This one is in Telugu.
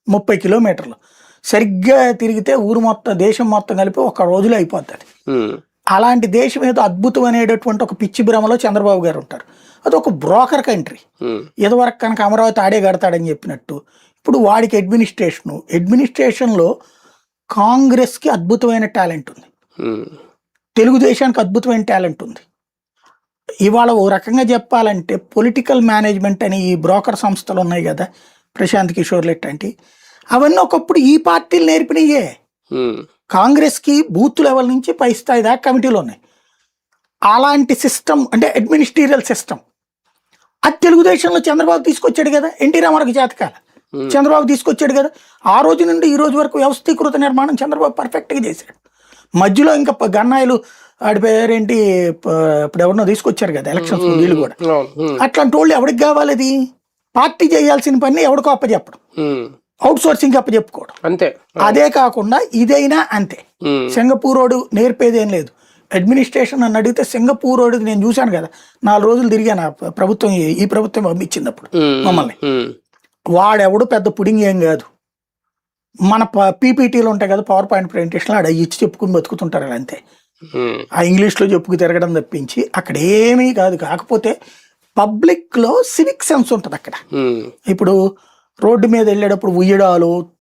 30 కిలోమీటర్లు సరిగ్గా తిరిగితే ఊరు మొత్తం దేశం మొత్తం కలిపి ఒక రోజులో అయిపోతుంది. అలాంటి దేశం ఏదో అద్భుతం అనేటటువంటి ఒక పిచ్చి భ్రమలో చంద్రబాబు గారు ఉంటారు. అది ఒక బ్రోకర్ కంట్రీ. ఇదివరకు కనుక అమరావతి ఆడే కడతాడని చెప్పినట్టు ఇప్పుడు వాడికి అడ్మినిస్ట్రేషన్లో కాంగ్రెస్కి అద్భుతమైన టాలెంట్ ఉంది, తెలుగుదేశానికి అద్భుతమైన టాలెంట్ ఉంది. ఇవాళ ఓ రకంగా చెప్పాలంటే పొలిటికల్ మేనేజ్మెంట్ అని ఈ బ్రోకర్ సంస్థలు ఉన్నాయి కదా, ప్రశాంత్ కిషోర్ లాంటి, అవన్నీ ఒకప్పుడు ఈ పార్టీలు నేర్పినయే. కాంగ్రెస్కి బూత్ లెవెల్ నుంచి పై స్థాయి దాకా కమిటీలు ఉన్నాయి. అలాంటి సిస్టమ్ అంటే అడ్మినిస్ట్రేరియల్ సిస్టమ్ అది తెలుగుదేశంలో చంద్రబాబు తీసుకొచ్చాడు కదా. ఎన్టీ రామారావుకి జాతకాల చంద్రబాబు తీసుకొచ్చాడు కదా. ఆ రోజు నుండి ఈ రోజు వరకు వ్యవస్థీకృత నిర్మాణం చంద్రబాబు పర్ఫెక్ట్గా చేశాడు. మధ్యలో ఇంకా గన్నాయిలు ఆడి పేరేంటి ఇప్పుడు ఎవరినో తీసుకొచ్చారు కదా ఎలక్షన్స్ వీళ్ళు కూడా. అట్లాంటి వాళ్ళు ఎవరికి కావాలి? అది పార్టీ చేయాల్సిన పని ఎవరికో అప్పచెప్పడం, అవుట్ సోర్సింగ్ అప్పచెప్పుకోవడం అంతే. అదే కాకుండా ఇదైనా అంతే. సింగపూరోడు నేర్పేదేం లేదు. అడ్మినిస్ట్రేషన్ అని అడిగితే సింగపూరోడు నేను చూశాను కదా, 4 రోజులు తిరిగాను ప్రభుత్వం, ఈ ప్రభుత్వం పంపించినప్పుడు మమ్మల్ని. వాడెవడు పెద్ద పుడింగ్ ఏం కాదు. మన పీపీటీలు ఉంటాయి కదా, పవర్ పాయింట్ ప్రెజెంటేషన్లో ఆడ ఇచ్చి చెప్పుకుని బతుకుతుంటారు అలా అంతే. ఆ ఇంగ్లీష్లో చెప్పుకు తిరగడం తప్పించి అక్కడ ఏమీ కాదు. కాకపోతే పబ్లిక్లో సివిక్ సెన్స్ ఉంటుంది అక్కడ. ఇప్పుడు రోడ్డు మీద వెళ్ళేటప్పుడు ఉయ్యడాలు,